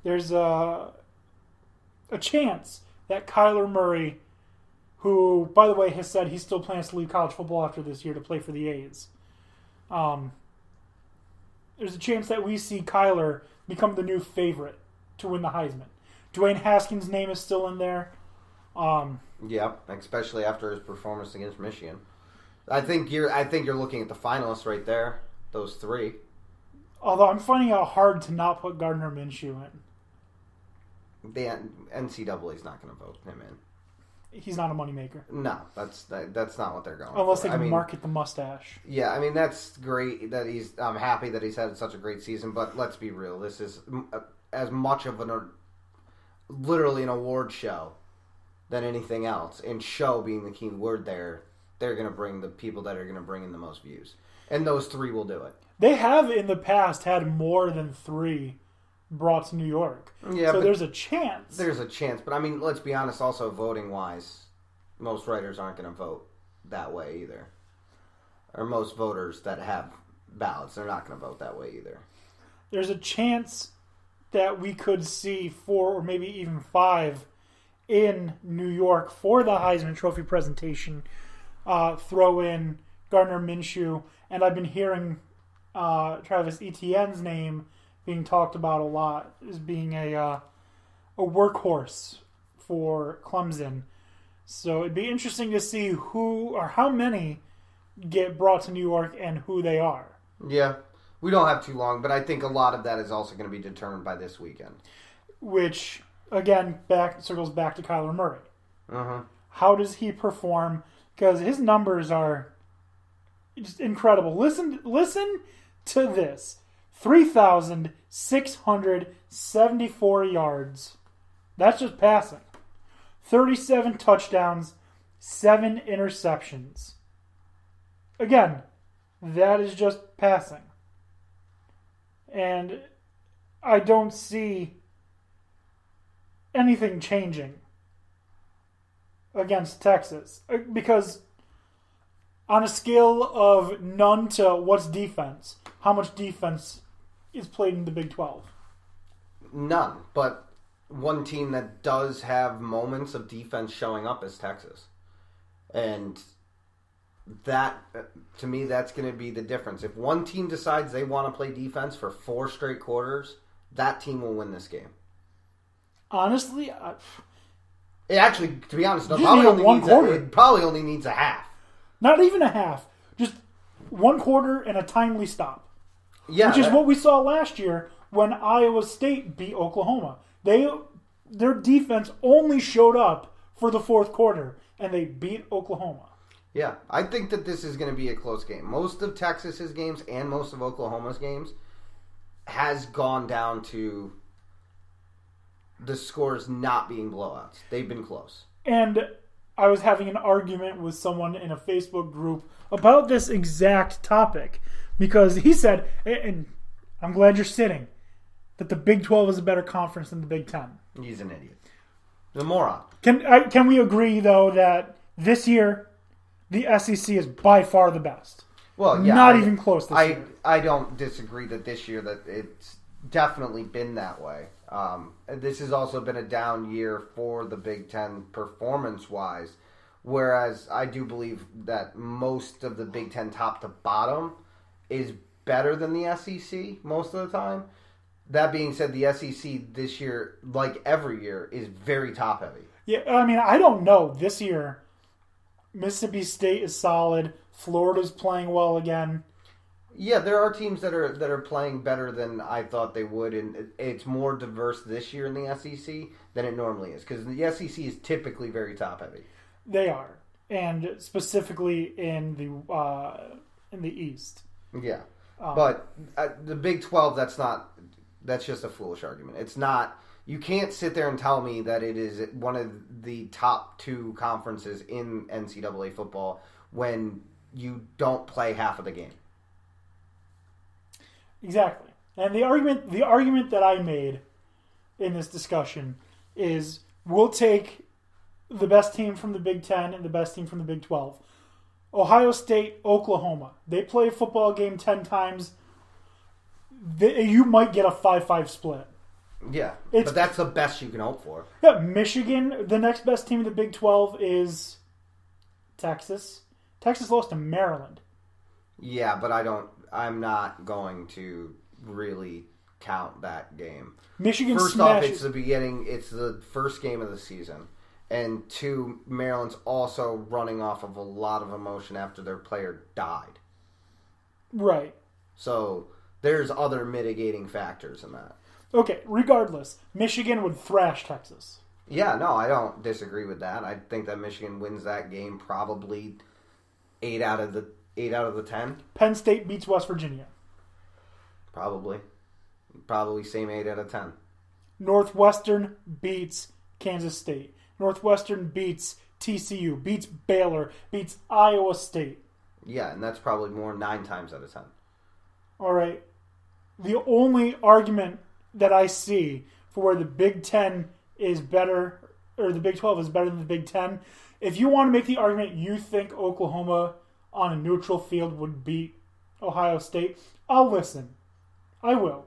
there's a chance that Kyler Murray, who, by the way, has said he still plans to leave college football after this year to play for the A's. There's a chance that we see Kyler become the new favorite to win the Heisman. Dwayne Haskins' name is still in there. Yeah, especially after his performance against Michigan. I think you're looking at the finalists right there. Those three. Although I'm finding it hard to not put Gardner Minshew in. The NCAA is not going to vote him in. He's not a moneymaker. No, that's not what they're going Unless for. they can market the mustache. Yeah, I mean, that's great that I'm happy that he's had such a great season, but let's be real. This is as much of literally an award show than anything else. And show being the key word there, they're going to bring the people that are going to bring in the most views. And those three will do it. They have in the past had more than 3 brought to New York. Yeah, so there's a chance. There's a chance. But I mean, let's be honest, also voting-wise, most writers aren't going to vote that way either. Or most voters that have ballots, they're not going to vote that way either. There's a chance that we could see 4 or maybe even 5 in New York for the Heisman Trophy presentation. Throw in Gardner Minshew. And I've been hearing Travis Etienne's name being talked about a lot as being a workhorse for Clemson. So it'd be interesting to see who or how many get brought to New York and who they are. Yeah, we don't have too long, but I think a lot of that is also going to be determined by this weekend. Which, again, circles back to Kyler Murray. Uh-huh. How does he perform? Because his numbers are just incredible. Listen to this. 3,674 yards. That's just passing. 37 touchdowns, 7 interceptions. Again, that is just passing. And I don't see anything changing against Texas. Because on a scale of none to what's defense, how much defense is played in the Big 12? None, but one team that does have moments of defense showing up is Texas. And that, to me, that's going to be the difference. If one team decides they want to play defense for 4 straight quarters, that team will win this game. Honestly, Actually, to be honest, it probably only needs a half. Not even a half. Just 1 quarter and a timely stop. Yeah, which is what we saw last year when Iowa State beat Oklahoma. Their defense only showed up for the 4th quarter, and they beat Oklahoma. Yeah, I think that this is going to be a close game. Most of Texas's games and most of Oklahoma's games has gone down to the scores not being blowouts. They've been close. And I was having an argument with someone in a Facebook group about this exact topic because he said, and I'm glad you're sitting, that the Big 12 is a better conference than the Big 10. He's an idiot. He's a moron. Can we agree, though, that this year the SEC is by far the best? Well, yeah. Not even close this year. I don't disagree that this year that it's definitely been that way. This has also been a down year for the Big Ten performance-wise, whereas I do believe that most of the Big Ten top to bottom is better than the SEC most of the time. That being said, the SEC this year, like every year, is very top-heavy. Yeah, I mean, I don't know. This year, Mississippi State is solid. Florida's playing well again. Yeah, there are teams that are playing better than I thought they would, and it's more diverse this year in the SEC than it normally is, because the SEC is typically very top-heavy. They are, and specifically in the East. Yeah, but the Big 12, that's just a foolish argument. It's not. You can't sit there and tell me that it is one of the top 2 conferences in NCAA football when you don't play half of the game. Exactly. And the argument that I made in this discussion is we'll take the best team from the Big 10 and the best team from the Big 12. Ohio State, Oklahoma. They play a football game 10 times. You might get a 5-5 split. Yeah, It's- but that's the best you can hope for. Yeah, Michigan, the next best team in the Big 12 is Texas. Texas lost to Maryland. Yeah, but I'm not going to really count that game. Michigan First off, smashes. it's the beginning. It's the first game of the season, and two, Maryland's also running off of a lot of emotion after their player died. Right. So there's other mitigating factors in that. Okay, regardless, Michigan would thrash Texas. Yeah, no, I don't disagree with that. I think that Michigan wins that game probably 8 out of the 10. Penn State beats West Virginia. Probably same 8 out of 10. Northwestern beats Kansas State. Northwestern beats TCU, beats Baylor, beats Iowa State. Yeah, and that's probably more 9 times out of 10. All right. The only argument that I see for where the Big 10 is better, or the Big 12 is better than the Big 10, if you want to make the argument you think Oklahoma on a neutral field would beat Ohio State, I'll listen. I will.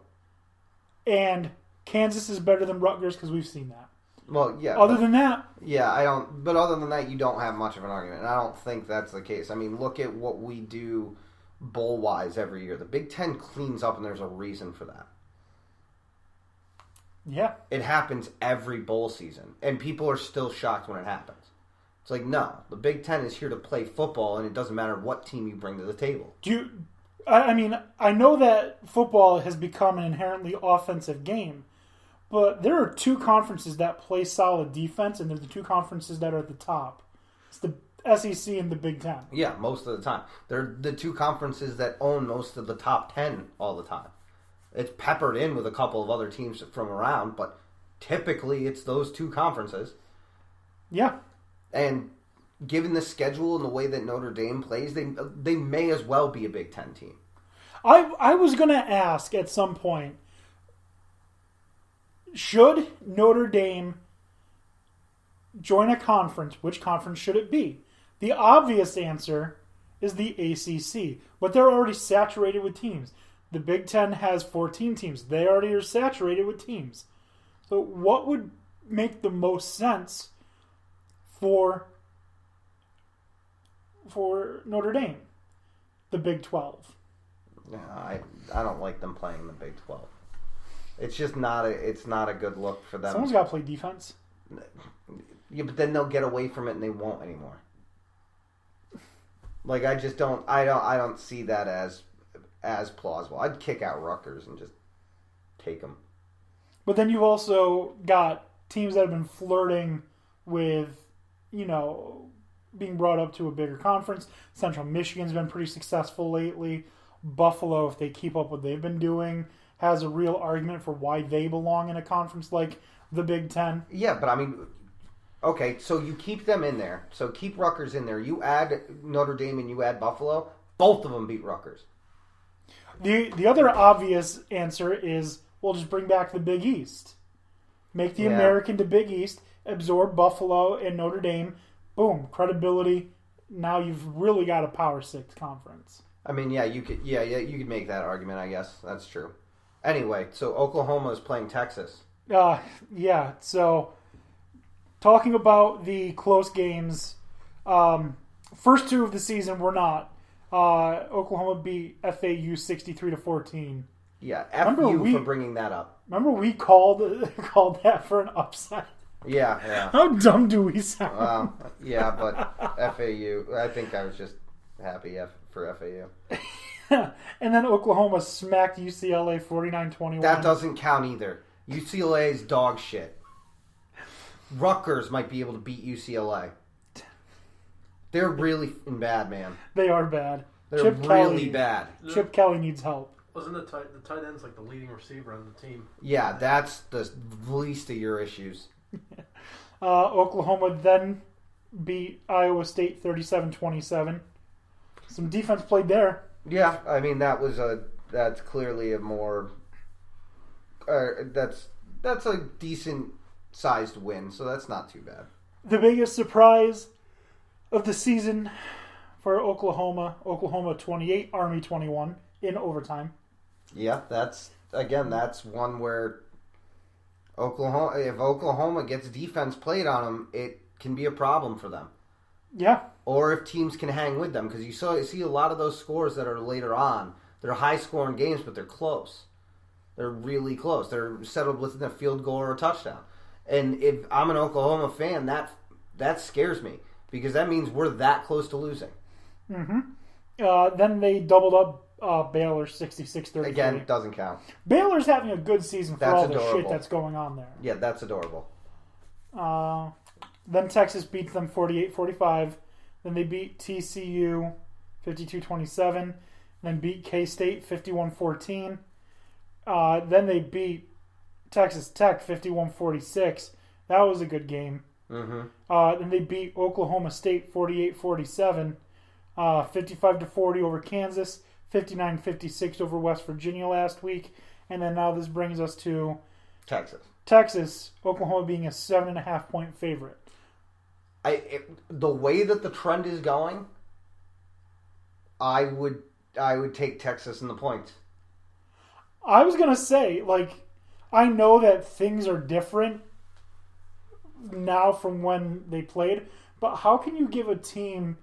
And Kansas is better than Rutgers because we've seen that. Well, yeah. Other than that, yeah, I don't. But other than that, you don't have much of an argument, and I don't think that's the case. I mean, look at what we do bowl wise every year. The Big Ten cleans up, and there's a reason for that. yeah. It happens every bowl season, and people are still shocked when it happens. It's like, no, the Big Ten is here to play football, and it doesn't matter what team you bring to the table. I mean, I know that football has become an inherently offensive game, but there are two conferences that play solid defense, and they're the two conferences that are at the top. It's the SEC and the Big Ten. Yeah, most of the time. They're the two conferences that own most of the top 10 all the time. It's peppered in with a couple of other teams from around, but typically it's those two conferences. Yeah. And given the schedule and the way that Notre Dame plays, they may as well be a Big Ten team. I was going to ask at some point, should Notre Dame join a conference? Which conference should it be? The obvious answer is the ACC, but they're already saturated with teams. The Big Ten has 14 teams. They already are saturated with teams. So what would make the most sense for Notre Dame? The Big 12. No, I don't like them playing the Big 12. It's just not a good look for them. Someone's got to play defense. Yeah, but then they'll get away from it and they won't anymore. Like I don't see that as plausible. I'd kick out Rutgers and just take them. But then you've also got teams that have been flirting with, being brought up to a bigger conference. Central Michigan's been pretty successful lately. Buffalo, if they keep up what they've been doing, has a real argument for why they belong in a conference like the Big Ten. Yeah, but I mean, okay, so you keep them in there. So keep Rutgers in there. You add Notre Dame and you add Buffalo. Both of them beat Rutgers. The other obvious answer is, we'll just bring back the Big East. Make the American to Big East, absorb Buffalo and Notre Dame. Boom, credibility. Now you've really got a Power 6 conference. I mean, you could make that argument, I guess. That's true. Anyway, so Oklahoma is playing Texas. Yeah, so talking about the close games, first two of the season were not. Oklahoma beat FAU 63-14. Yeah, for bringing that up. Remember we called that for an upset? Yeah. How dumb do we sound? Yeah, but FAU, I think I was just happy for FAU. And then Oklahoma smacked UCLA 49-21. That doesn't count either. UCLA is dog shit. Rutgers might be able to beat UCLA. They're really bad, man. They are bad. They're really bad. Chip Kelly needs help. Wasn't the tight end's like the leading receiver on the team? Yeah, that's the least of your issues. Oklahoma then beat Iowa State 37-27. Some defense played there. Yeah, I mean that's clearly a more that's a decent sized win, so that's not too bad. The biggest surprise of the season for Oklahoma 28, Army 21 in overtime. Yeah, that's one where If Oklahoma gets defense played on them, it can be a problem for them. Yeah. Or if teams can hang with them, because you see a lot of those scores that are later on. They're high-scoring games, but they're close. They're really close. They're settled within a field goal or a touchdown. And if I'm an Oklahoma fan, that scares me because that means we're that close to losing. Mm-hmm. Then they doubled up Baylor 66-33. Again, doesn't count. Baylor's having a good season for all the shit that's going on there. Yeah, that's adorable. Then Texas beats them 48-45. Then they beat TCU 52-27. Then beat K-State 51-14. Then they beat Texas Tech 51-46. That was a good game. Mm-hmm. Then they beat Oklahoma State 48-47. 55-40 over Kansas. 59-56 over West Virginia last week. And then now this brings us to Texas, Oklahoma being a 7.5 point favorite. The way that the trend is going, I would take Texas in the points. I was gonna say, I know that things are different now from when they played, but how can you give a team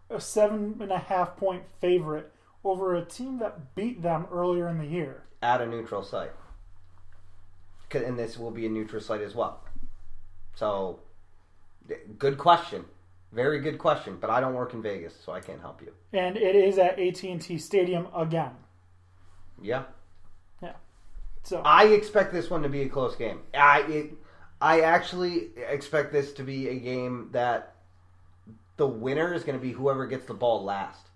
a 7.5 point favorite over a team that beat them earlier in the year? At a neutral site. And this will be a neutral site as well. So, good question. Very good question. But I don't work in Vegas, so I can't help you. And it is at AT&T Stadium again. Yeah. Yeah. So I expect this one to be a close game. I actually expect this to be a game that the winner is going to be whoever gets the ball last.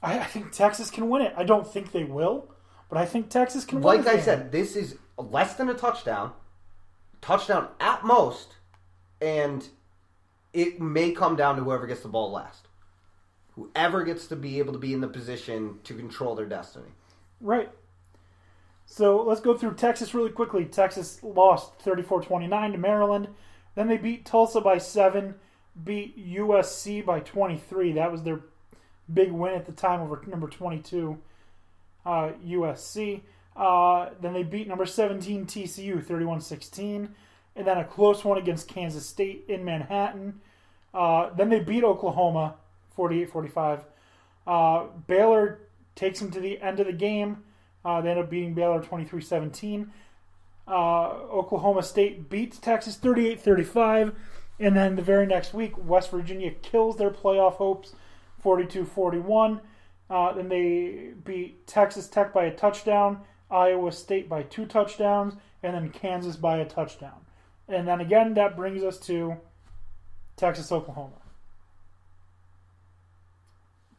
I think Texas can win it. I don't think they will, but I think Texas can win it. Like I said, this is less than a touchdown at most, and it may come down to whoever gets the ball last. Whoever gets to be able to be in the position to control their destiny. Right. So let's go through Texas really quickly. Texas lost 34-29 to Maryland. Then they beat Tulsa by 7, beat USC by 23. That was their big win at the time over number 22 USC. Then they beat number 17 TCU 31-16. And then a close one against Kansas State in Manhattan. Then they beat Oklahoma 48-45. Baylor takes them to the end of the game. They end up beating Baylor 23-17. Oklahoma State beats Texas 38-35. And then the very next week, West Virginia kills their playoff hopes 42-41. Then they beat Texas Tech by a touchdown, Iowa State by 2 touchdowns, and then Kansas by a touchdown. And then again, that brings us to Texas-Oklahoma.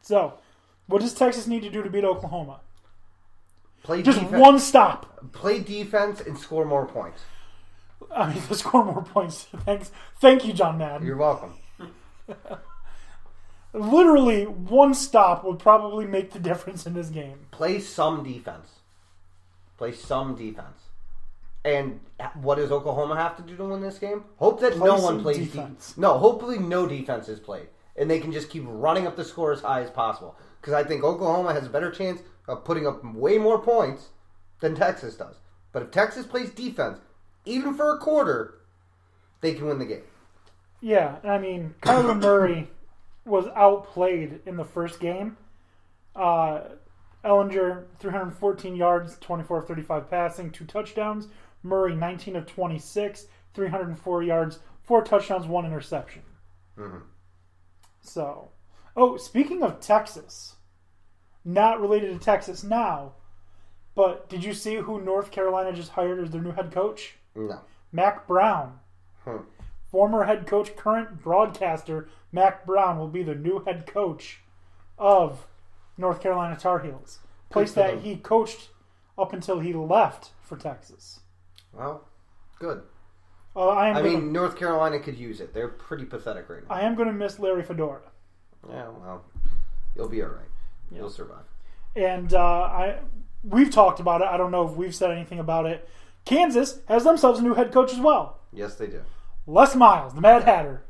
So, what does Texas need to do to beat Oklahoma? Just one stop. Play defense and score more points. I mean, to score more points. Thank you, John Madden. You're welcome. Literally, one stop would probably make the difference in this game. Play some defense. And what does Oklahoma have to do to win this game? Hope that no one plays defense. Hopefully no defense is played. And they can just keep running up the score as high as possible. Because I think Oklahoma has a better chance of putting up way more points than Texas does. But if Texas plays defense, even for a quarter, they can win the game. Yeah, I mean, Kyler Murray was outplayed in the first game. Ellinger, 314 yards, 24 of 35 passing, 2 touchdowns. Murray, 19 of 26, 304 yards, 4 touchdowns, 1 interception. Mm-hmm. So, speaking of Texas, not related to Texas now, but did you see who North Carolina just hired as their new head coach? No. Mac Brown. Former head coach, current broadcaster, Mac Brown will be the new head coach of North Carolina Tar Heels. Place that he coached up until he left for Texas. Well, good. I mean, North Carolina could use it. They're pretty pathetic right now. I am going to miss Larry Fedora. Yeah, well, you'll be all right. Yeah. You'll survive. And we've talked about it. I don't know if we've said anything about it. Kansas has themselves a new head coach as well. Yes, they do. Les Miles, the Mad Hatter.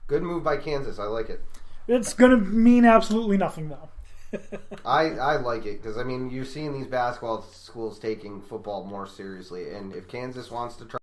Good move by Kansas. I like it. It's going to mean absolutely nothing, though. I like it because, I mean, you're seeing these basketball schools taking football more seriously. And if Kansas wants to try